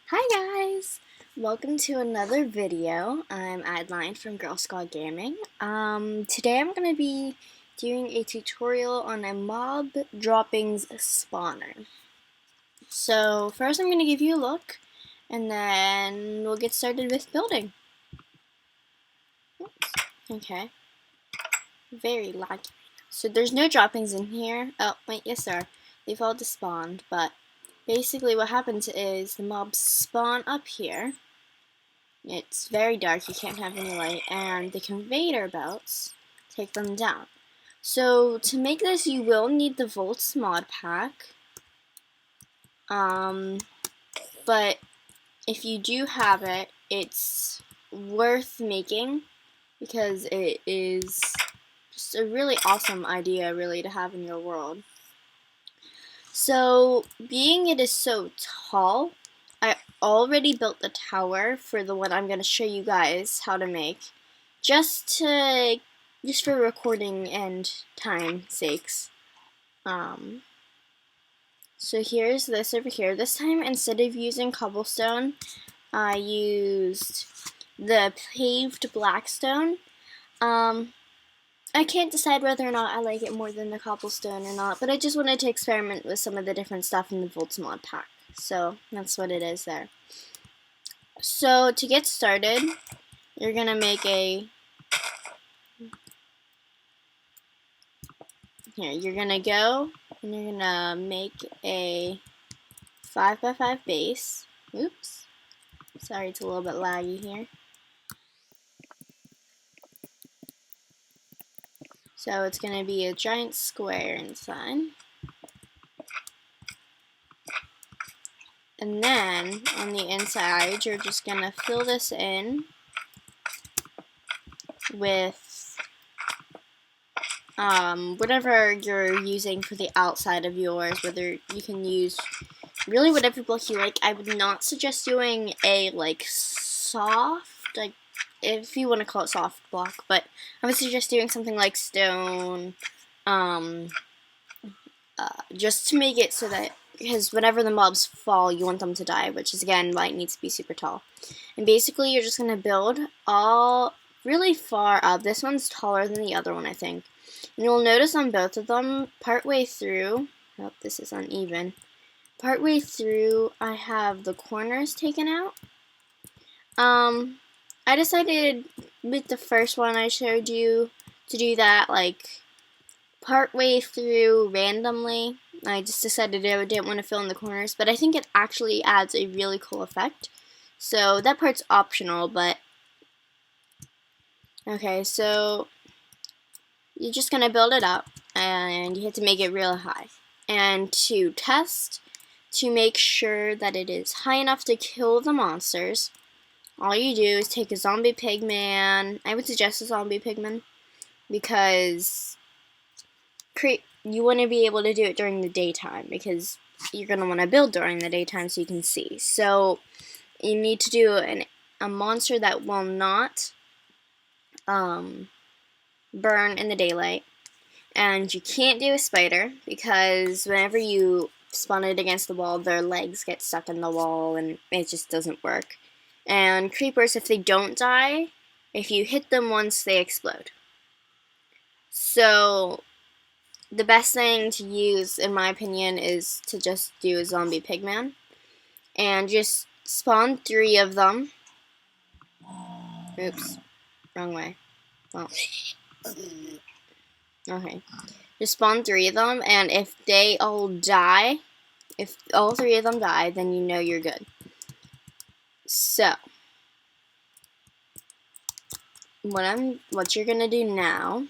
Hi guys! Welcome to another video. I'm Adeline from GirlSquadGaming. Today I'm going to be doing a tutorial on a mob droppings spawner. So first I'm going to give you a look, and then we'll get started with building. Oops. Okay. Very laggy. So there's no droppings in here. Oh, wait, yes there are. They've all despawned, but basically what happens is the mobs spawn up here. It's very dark, you can't have any light, and the conveyor belts take them down. So to make this, you will need the Voltz ModPack. But if you do have it, it's worth making because it is just a really awesome idea, really, to have in your world. So, being it is so tall, I already built the tower for the one I'm going to show you guys how to make, just for recording and time sakes. So here's this over here. This time, instead of using cobblestone, I used the paved blackstone. I can't decide whether or not I like it more than the cobblestone or not, but I just wanted to experiment with some of the different stuff in the Voltz ModPack. So that's what it is there. So to get started, you're gonna make you're gonna go and you're gonna make a 5x5 base. Oops. Sorry, it's a little bit laggy here. So it's gonna be a giant square inside. And then on the inside, you're just gonna fill this in with whatever you're using for the outside of yours, whether you can use really whatever block you like. I would not suggest doing a soft, if you want to call it soft block, but I would suggest doing something like stone, just to make it so that, because whenever the mobs fall, you want them to die, which is, again, why it needs to be super tall. And basically, you're just going to build all really far up. This one's taller than the other one, I think. And you'll notice on both of them, partway through, oh, this is uneven, partway through, I have the corners taken out. I decided with the first one I showed you to do that, partway through randomly. I just decided I didn't want to fill in the corners, but I think it actually adds a really cool effect. So that part's optional, but okay, so you're just gonna build it up, and you have to make it real high. And to test, to make sure that it is high enough to kill the monsters, all you do is take a zombie pigman. I would suggest a zombie pigman because you want to be able to do it during the daytime, because you're going to want to build during the daytime so you can see. So you need to do a monster that will not burn in the daylight. And you can't do a spider, because whenever you spawn it against the wall, their legs get stuck in the wall and it just doesn't work. And creepers, if they don't die, if you hit them once, they explode. So the best thing to use, in my opinion, is to just do a zombie pigman. And just spawn 3 of them. Oops. Wrong way. Well. Okay. Just spawn 3 of them, and if they all die, if all 3 of them die, then you know you're good. So, what you're gonna do now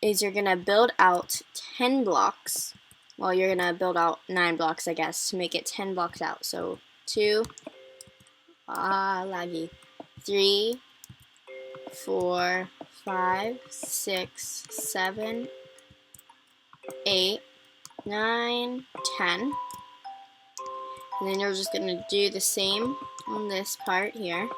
is you're gonna build out 10 blocks. Well, you're gonna build out 9 blocks, I guess, to make it 10 blocks out. So 2, laggy, 3, 4, 5, 6, 7, 8, 9, 10. And then you're just gonna do the same on this part here.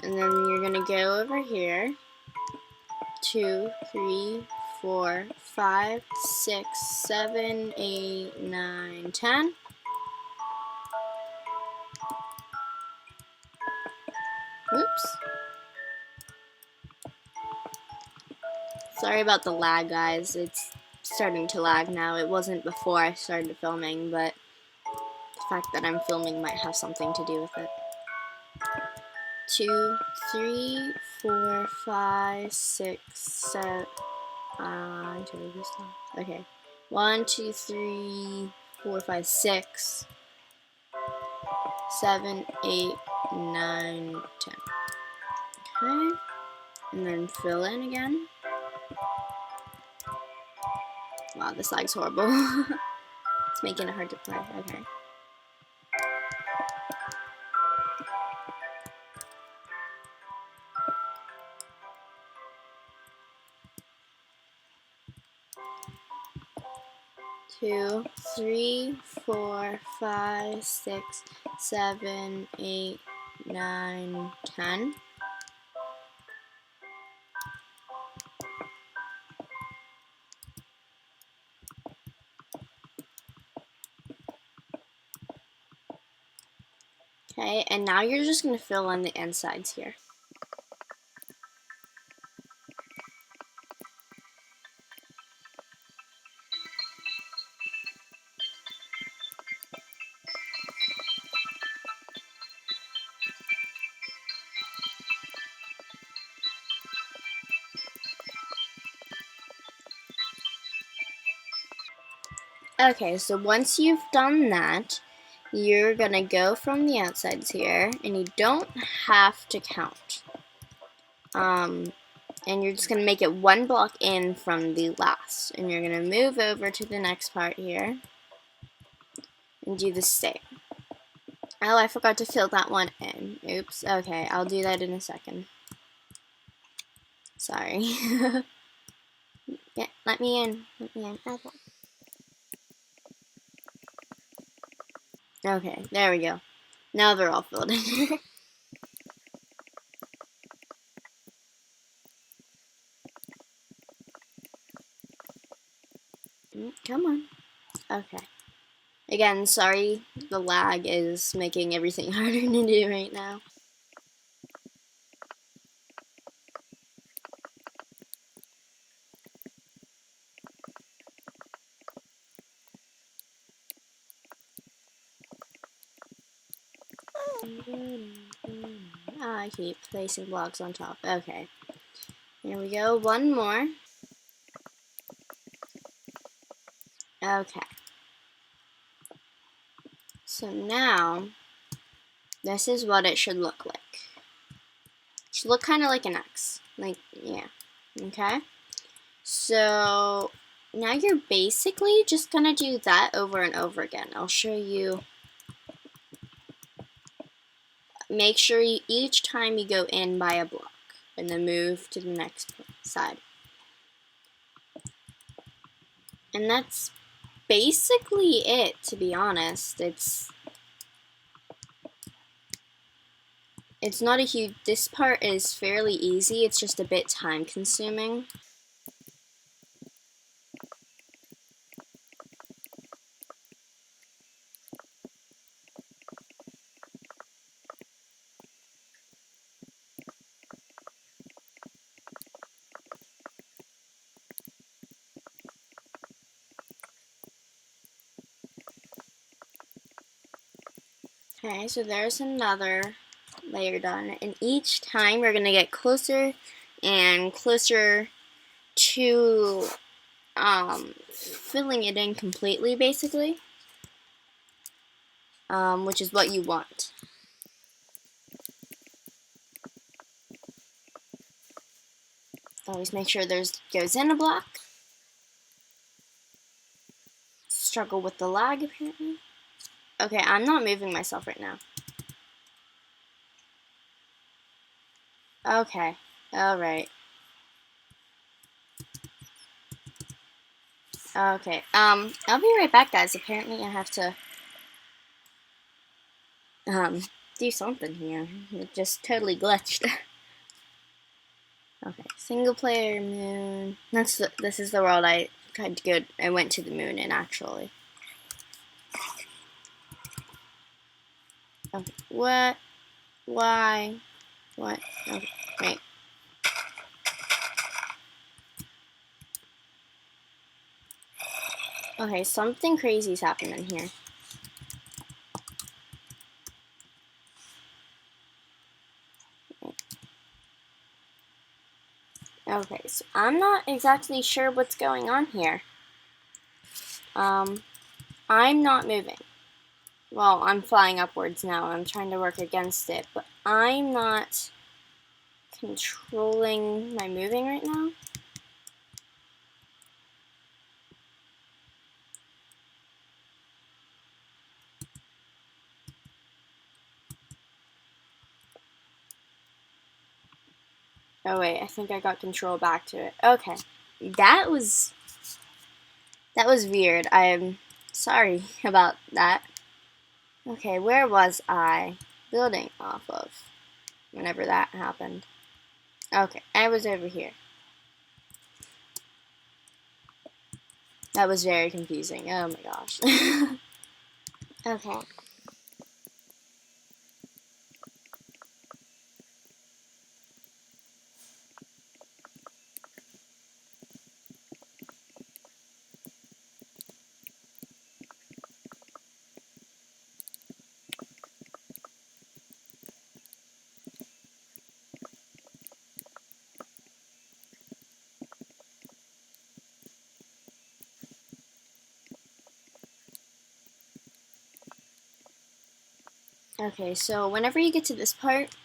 And then you're gonna go over here. 2, 3, 4, 5, 6, 7, 8, 9, 10. Oops. Sorry about the lag, guys. It's starting to lag now. It wasn't before I started filming, but the fact that I'm filming might have something to do with it. 2, 3, 4, 5, 6, 7. Okay. 1, 2, 3, 4, 5, 6, 7, 8, 9, 10. Okay. And then fill in again. Wow, this lag's horrible. It's making it hard to play. Okay. Two, 3, 4, 5, 6, 7, 8, 9, 10. Okay, and now you're just going to fill in the insides here. Okay, so once you've done that, you're going to go from the outsides here, and you don't have to count. And you're just going to make it one block in from the last. And you're going to move over to the next part here and do the same. Oh, I forgot to fill that one in. Oops. Okay, I'll do that in a second. Sorry. Yeah, let me in. Let me in. Okay, there we go. Now they're all filled in. Come on. Okay. Again, sorry, the lag is making everything harder to do right now. I keep placing blocks on top. Okay. Here we go. One more. Okay. So now, this is what it should look like. It should look kind of like an X. Like, yeah. Okay? So, now you're basically just going to do that over and over again. I'll show you. Make sure you, each time you go in by a block, and then move to the next side. And that's basically it, to be honest. It's not a huge, this part is fairly easy, it's just a bit time consuming. Okay, so there's another layer done, and each time we're going to get closer and closer to filling it in completely, basically, which is what you want. Always make sure there's goes in a block. Struggle with the lag, apparently. Okay, I'm not moving myself right now. Okay, alright. Okay, I'll be right back, guys. Apparently I have to, do something here. It just totally glitched. Okay, single player moon. This is the world I tried to go. I went to the moon in actually. Okay, what? Why? What? Okay, wait. Okay, something crazy's happening here. Okay, so I'm not exactly sure what's going on here. I'm not moving. Well, I'm flying upwards now. I'm trying to work against it, but I'm not controlling my moving right now. Oh wait, I think I got control back to it. Okay. That was weird. I'm sorry about that. Okay, where was I building off of whenever that happened? Okay, I was over here. That was very confusing. Oh my gosh. Okay. Okay, so whenever you get to this part,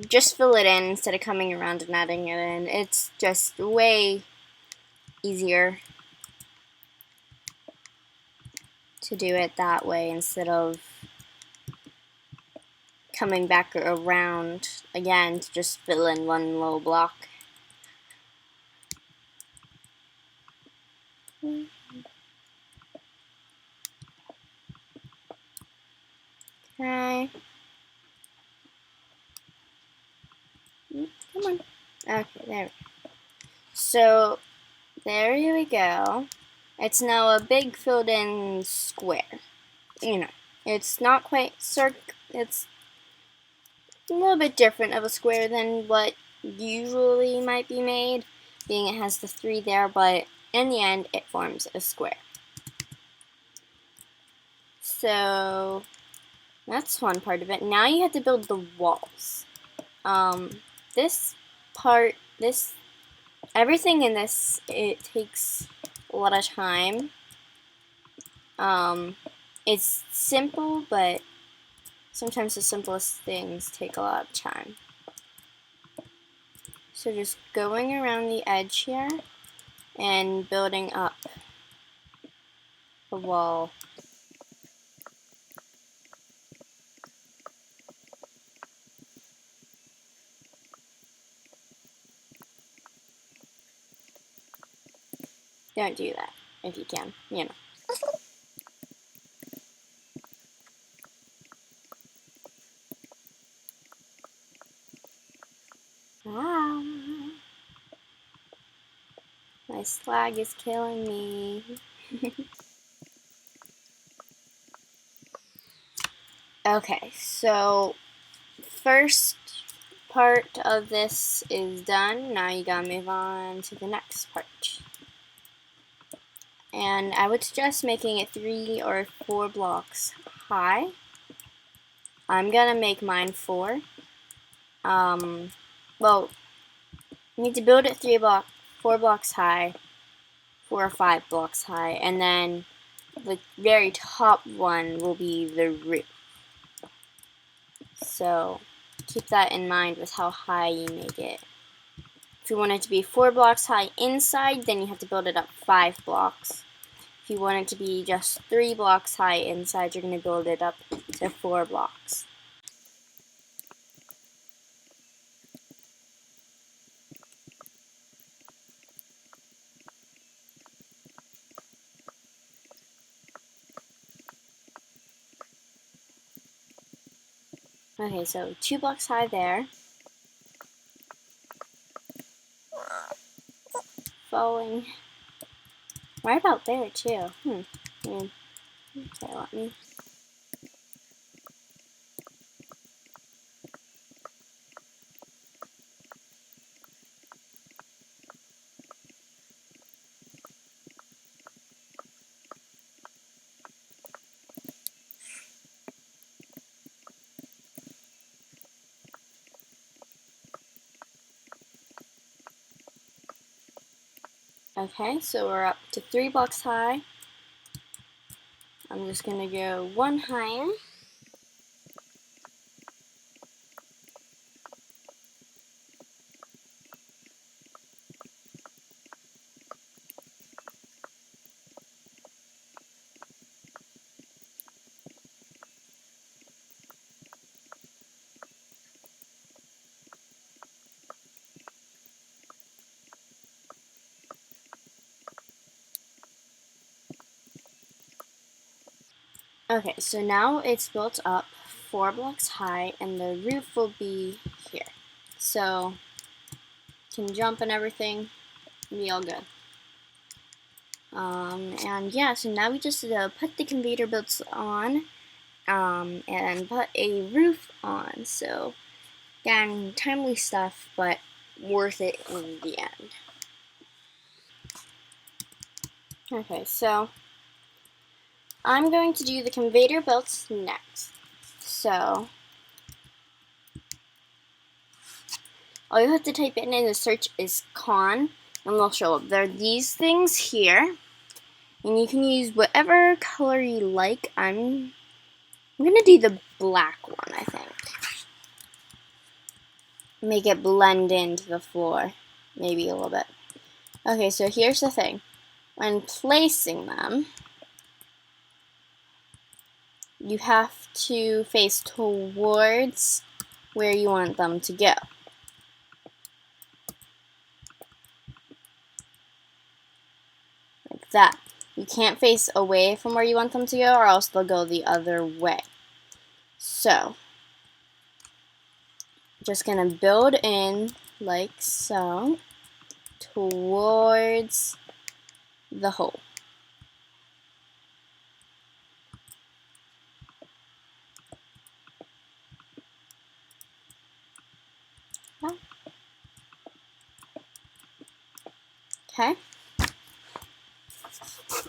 just fill it in instead of coming around and adding it in. It's just way easier to do it that way instead of coming back around again to just fill in one little block. Okay. Come on. Okay, there we go. So, there we go. It's now a big filled in square. You know, it's not quite it's a little bit different of a square than what usually might be made, being it has the 3 there, but in the end it forms a square. So that's one part of it. Now you have to build the walls. This part, everything in this, it takes a lot of time. It's simple, but sometimes the simplest things take a lot of time. So just going around the edge here and building up a wall. Don't do that if you can, you know. Ah, my slag is killing me. Okay, so first part of this is done. Now you gotta move on to the next part. And I would suggest making it 3 or 4 blocks high. I'm gonna make mine 4. Well, you need to build it 4 blocks high, 4 or 5 blocks high, and then the very top one will be the roof. So keep that in mind with how high you make it. If you want it to be 4 blocks high inside, then you have to build it up 5 blocks. If you want it to be just 3 blocks high inside, you're going to build it up to 4 blocks. Okay, so 2 blocks high there. falling. Right about there too. Okay, let me. Okay, so we're up to 3 blocks high. I'm just gonna go one higher. Okay, so now it's built up 4 blocks high, and the roof will be here. So, can jump and everything, be all good. And yeah, so now we just put the conveyor belts on, and put a roof on. So, again, timely stuff, but worth it in the end. Okay, so I'm going to do the conveyor belts next. So, all you have to type in the search is con, and they'll show up. There are these things here, and you can use whatever color you like. I'm gonna do the black one, I think. Make it blend into the floor, maybe a little bit. Okay, so here's the thing. When placing them, you have to face towards where you want them to go. Like that. You can't face away from where you want them to go, or else they'll go the other way. So, just gonna build in like so towards the hole. Okay,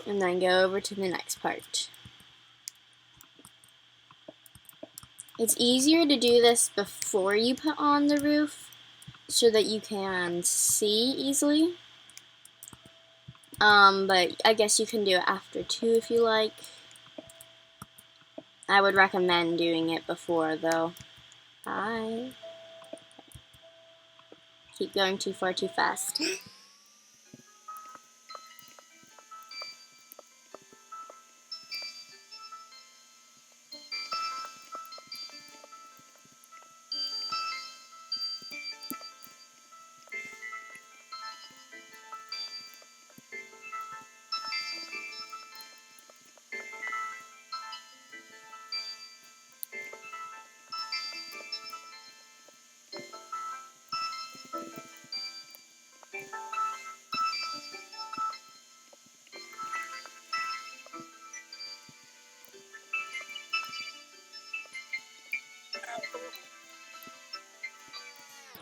and then go over to the next part. It's easier to do this before you put on the roof so that you can see easily. But I guess you can do it after too if you like. I would recommend doing it before though. I keep going too far too fast.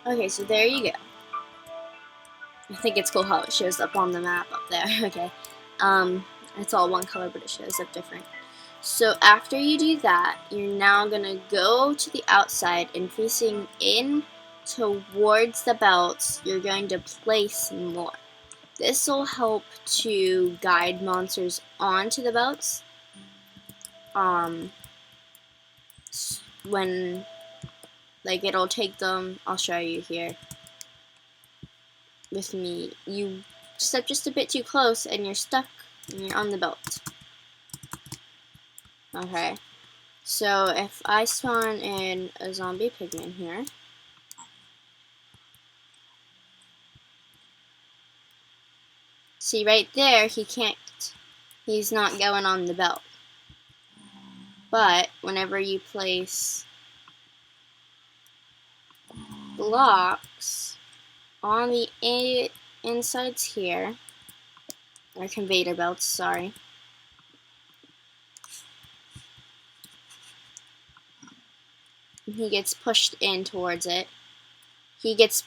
Okay, so there you go. I think it's cool how it shows up on the map up there. Okay. It's all one color, but it shows up different. So after you do that, you're now gonna go to the outside and facing in towards the belts, you're going to place more. This will help to guide monsters onto the belts. When, like, it'll take them, I'll show you here. With me, you step just a bit too close and you're stuck and you're on the belt. Okay, so if I spawn in a zombie pigman here, see right there, he's not going on the belt. But whenever you place blocks on the insides here, or conveyor belts, sorry. He gets pushed in towards it. He gets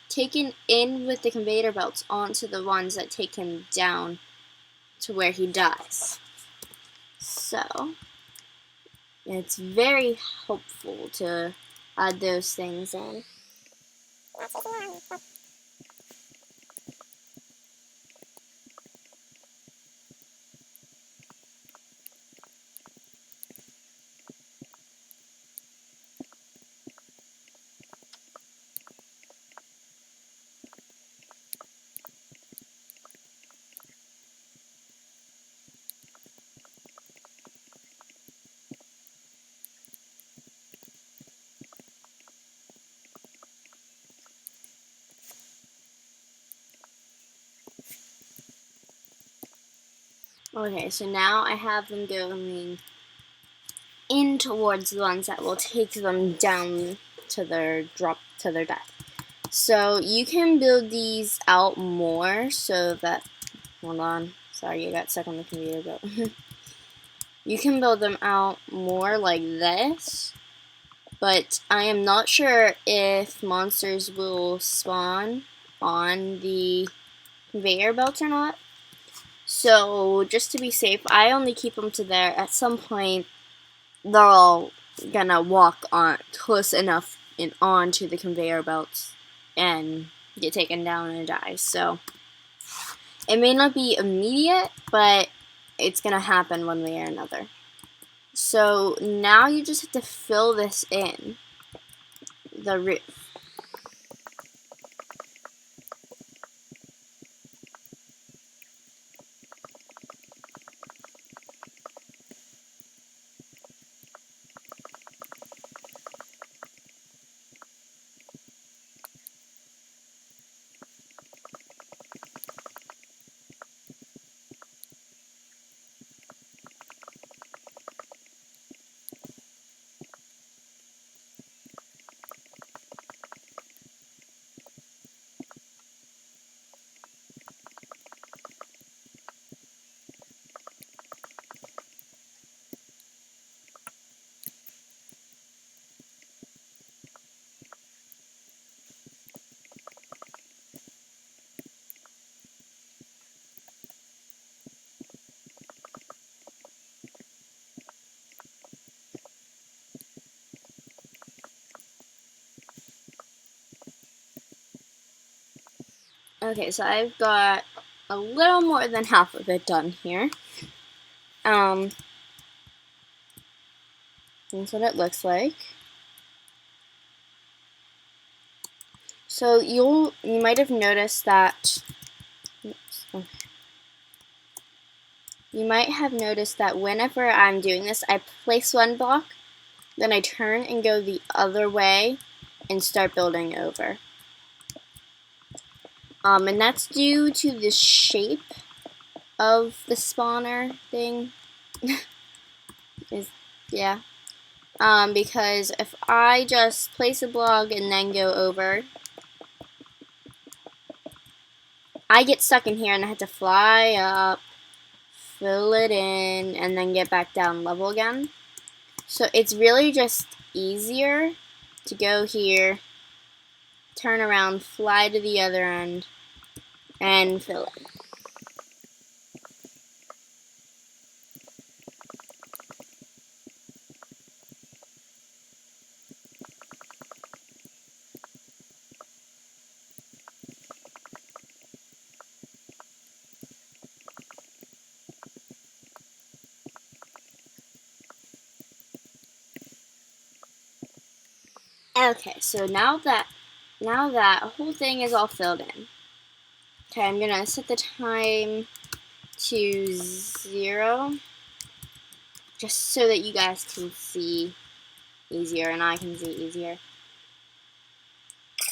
taken in with the conveyor belts onto the ones that take him down to where he dies. So, it's very helpful to add those things in. Okay, so now I have them going in towards the ones that will take them down to their death. So you can build these out more so that, hold on, sorry, you got stuck on the conveyor belt. You can build them out more like this, but I am not sure if monsters will spawn on the conveyor belts or not. So just to be safe, I only keep them to there. At some point, they're all gonna walk on close enough and onto the conveyor belts and get taken down and die. So it may not be immediate, but it's gonna happen one way or another. So now you just have to fill this in, the roof. Okay, so I've got a little more than half of it done here. That's what it looks like. So you might have noticed that. You might have noticed that whenever I'm doing this, I place one block, then I turn and go the other way and start building over. And that's due to the shape of the spawner thing. Because if I just place a block and then go over, I get stuck in here and I have to fly up, fill it in, and then get back down level again. So it's really just easier to go here, turn around, fly to the other end, and fill it. Okay, so now that whole thing is all filled in. Okay, I'm gonna set the time to 0, just so that you guys can see easier and I can see easier.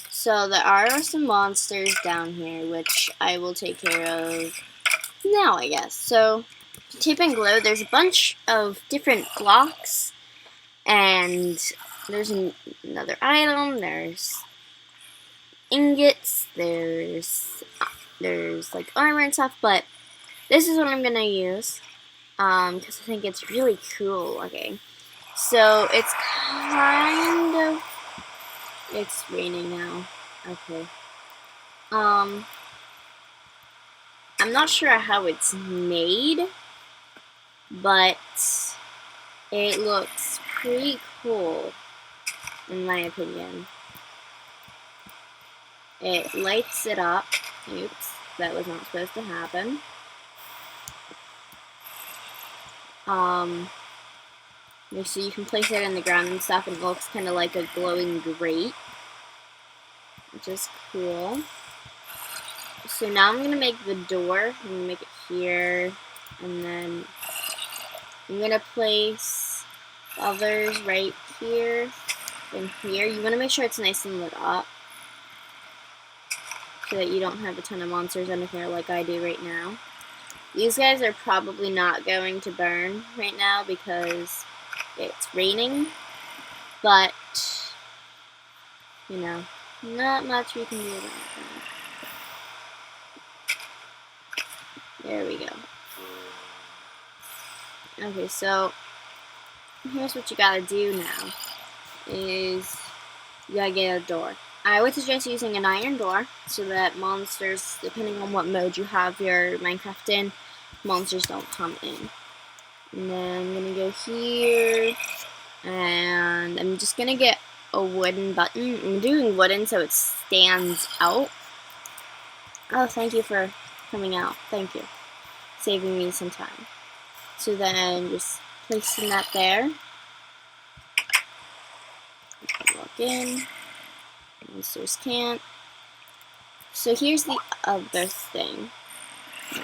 So there are some monsters down here, which I will take care of now, I guess. So, tape and glue, there's a bunch of different blocks, and there's another item, there's ingots, there's like armor and stuff, but this is what I'm gonna use, because I think it's really cool looking. So it's kind of, it's raining now, okay. I'm not sure how it's made, but it looks pretty cool, in my opinion. It lights it up. Oops, that was not supposed to happen. So you can place it in the ground and stuff, and it looks kind of like a glowing grate, which is cool. So now I'm going to make the door. I'm going to make it here, and then I'm going to place others right here and here. You want to make sure it's nice and lit up, so that you don't have a ton of monsters in here like I do right now. These guys are probably not going to burn right now because it's raining, but, you know, not much we can do about that. There we go. Okay, so here's what you gotta do now, is you gotta get a door. I would suggest using an iron door so that monsters, depending on what mode you have your Minecraft in, monsters don't come in. And then I'm gonna go here, and I'm just gonna get a wooden button. I'm doing wooden so it stands out. Oh, thank you for coming out. Thank you. Saving me some time. So then just placing that there. Walk in. Monsters can't. So here's the other thing.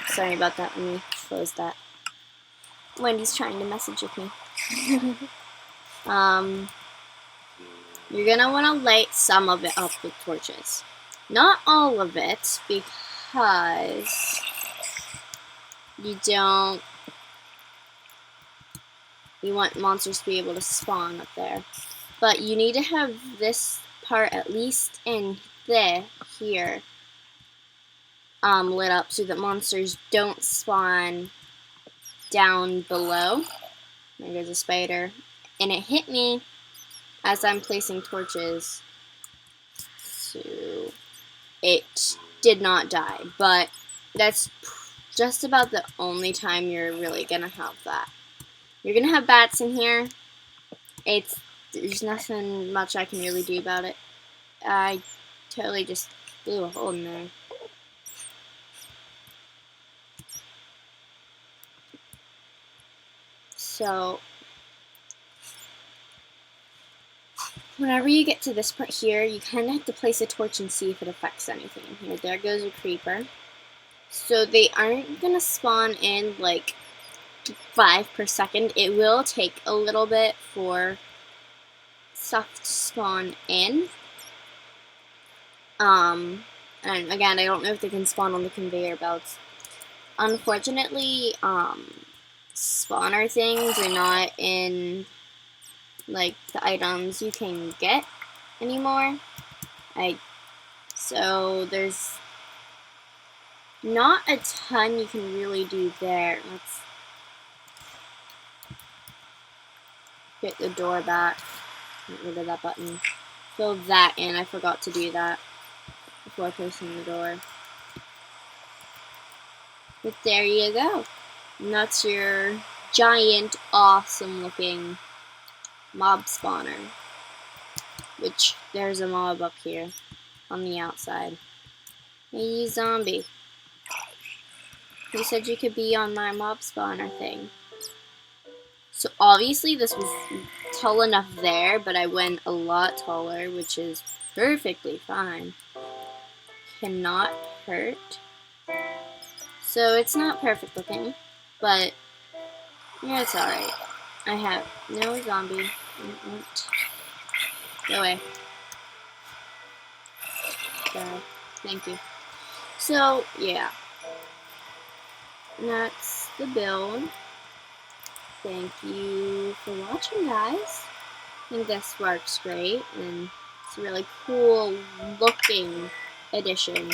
Sorry about that. Let me close that. Wendy's trying to message with me. You're gonna want to light some of it up with torches. Not all of it, because you want monsters to be able to spawn up there. But you need to have this part, at least in here, lit up so that monsters don't spawn down below. There goes a spider. And it hit me as I'm placing torches. So it did not die, but that's just about the only time you're really gonna have that. You're gonna have bats in here. There's nothing much I can really do about it. I totally just blew a hole in there. So whenever you get to this part here, you kind of have to place a torch and see if it affects anything in here. There goes a creeper. So they aren't gonna spawn in like 5 per second. It will take a little bit for stuff to spawn in. And again, I don't know if they can spawn on the conveyor belts. Unfortunately, spawner things are not in like the items you can get anymore. So there's not a ton you can really do there. Let's get the door back. Get rid of that button. Fill that in. I forgot to do that before placing the door. But there you go. And that's your giant, awesome looking mob spawner. Which, there's a mob up here on the outside. Hey, zombie. You said you could be on my mob spawner thing. So obviously this was tall enough there, but I went a lot taller, which is perfectly fine. Cannot hurt. So it's not perfect looking, but yeah, it's alright. I have no zombie. Go away. Bye. Thank you. So yeah, that's the build. Thank you for watching, guys. I think this works great, and It's a really cool looking edition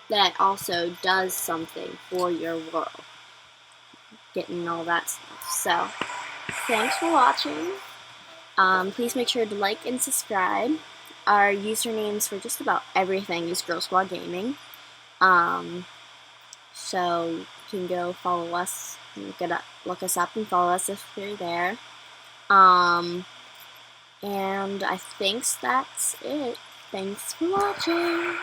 that also does something for your world. Getting all that stuff. So, thanks for watching. Please make sure to like and subscribe. Our usernames for just about everything is GirlSquadGaming. So you can go follow us, look us up and follow us if you're there. And I think that's it. Thanks for watching.